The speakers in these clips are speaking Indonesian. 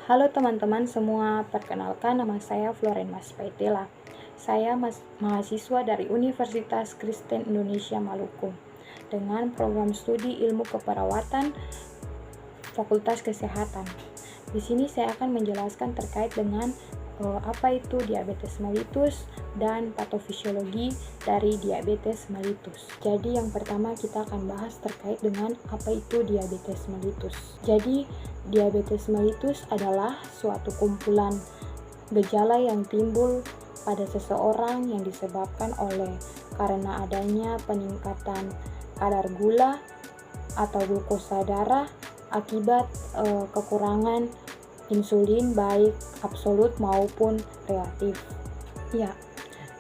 Halo teman-teman semua, perkenalkan nama saya Floren Mas Paitela. Saya mahasiswa dari Universitas Kristen Indonesia Maluku dengan program studi Ilmu Keperawatan Fakultas Kesehatan. Di sini saya akan menjelaskan terkait dengan apa itu diabetes mellitus dan patofisiologi dari diabetes mellitus. Jadi yang pertama kita akan bahas terkait dengan apa itu diabetes mellitus. Jadi diabetes mellitus adalah suatu kumpulan gejala yang timbul pada seseorang yang disebabkan karena adanya peningkatan kadar gula atau glukosa darah akibat kekurangan insulin baik absolut maupun relatif. Ya,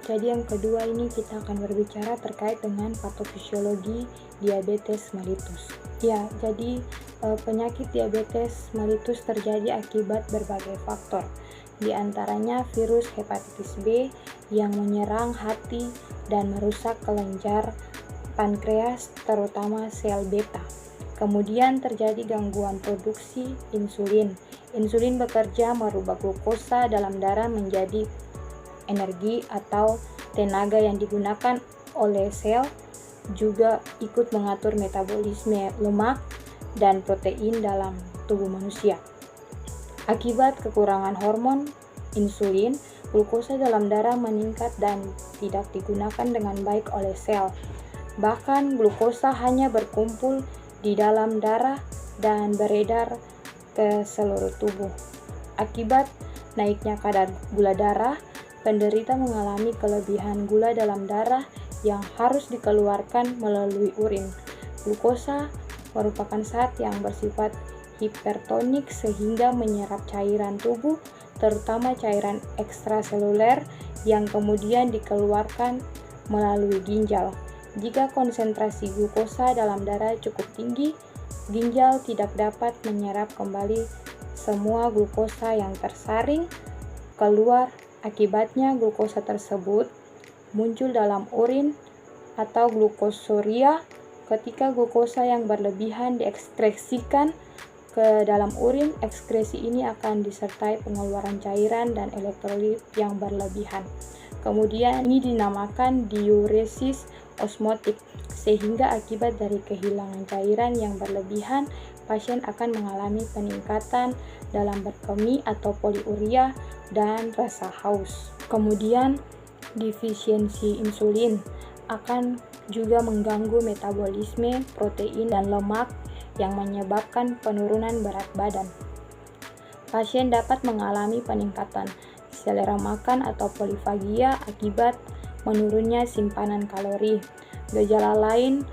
jadi yang kedua ini kita akan berbicara terkait dengan patofisiologi diabetes mellitus. Ya, jadi penyakit diabetes mellitus terjadi akibat berbagai faktor. Di antaranya virus hepatitis B yang menyerang hati dan merusak kelenjar pankreas terutama sel beta. Kemudian terjadi gangguan produksi insulin. Insulin bekerja merubah glukosa dalam darah menjadi energi atau tenaga yang digunakan oleh sel, juga ikut mengatur metabolisme lemak dan protein dalam tubuh manusia. Akibat kekurangan hormon insulin, glukosa dalam darah meningkat dan tidak digunakan dengan baik oleh sel. Bahkan glukosa hanya berkumpul di dalam darah dan beredar ke seluruh tubuh. Akibat naiknya kadar gula darah, penderita mengalami kelebihan gula dalam darah yang harus dikeluarkan melalui urin. Glukosa merupakan zat yang bersifat hipertonik sehingga menyerap cairan tubuh, terutama cairan ekstraseluler yang kemudian dikeluarkan melalui ginjal. Jika konsentrasi glukosa dalam darah cukup tinggi, ginjal tidak dapat menyerap kembali semua glukosa yang tersaring keluar. Akibatnya glukosa tersebut muncul dalam urin atau glukosuria. Ketika glukosa yang berlebihan diekskresikan ke dalam urin, ekskresi ini akan disertai pengeluaran cairan dan elektrolit yang berlebihan. Kemudian ini dinamakan diuresis osmotik, sehingga akibat dari kehilangan cairan yang berlebihan, pasien akan mengalami peningkatan dalam berkemih atau poliuria dan rasa haus. Kemudian defisiensi insulin akan juga mengganggu metabolisme protein dan lemak yang menyebabkan penurunan berat badan. Pasien dapat mengalami peningkatan selera makan atau polifagia akibat menurunnya simpanan kalori. Gejala lain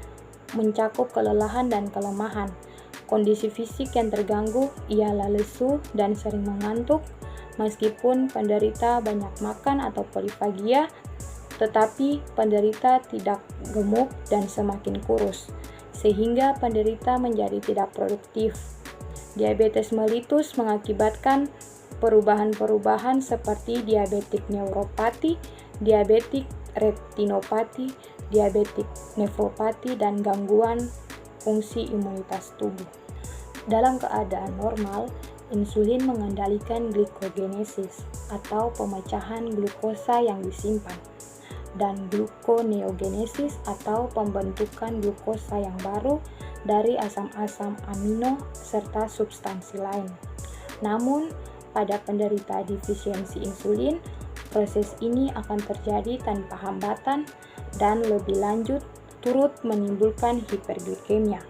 mencakup kelelahan dan kelemahan. Kondisi fisik yang terganggu ialah lesu dan sering mengantuk. Meskipun penderita banyak makan atau polifagia, tetapi penderita tidak gemuk dan semakin kurus, sehingga penderita menjadi tidak produktif. Diabetes mellitus mengakibatkan perubahan-perubahan seperti diabetik neuropati, diabetik retinopati, diabetik nefropati, dan gangguan fungsi imunitas tubuh. Dalam keadaan normal, insulin mengendalikan glikogenesis atau pemecahan glukosa yang disimpan, dan gluconeogenesis atau pembentukan glukosa yang baru dari asam-asam amino serta substansi lain. Namun, pada penderita defisiensi insulin, proses ini akan terjadi tanpa hambatan dan lebih lanjut turut menimbulkan hiperglikemia.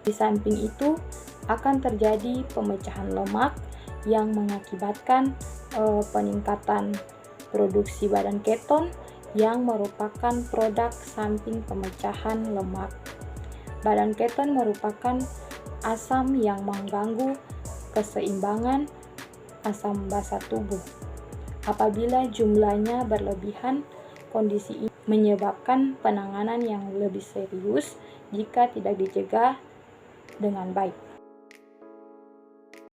Di samping itu, akan terjadi pemecahan lemak yang mengakibatkan peningkatan produksi badan keton yang merupakan produk samping pemecahan lemak. Badan keton merupakan asam yang mengganggu keseimbangan asam basa tubuh. Apabila jumlahnya berlebihan, kondisi ini menyebabkan penanganan yang lebih serius jika tidak dicegah dengan baik.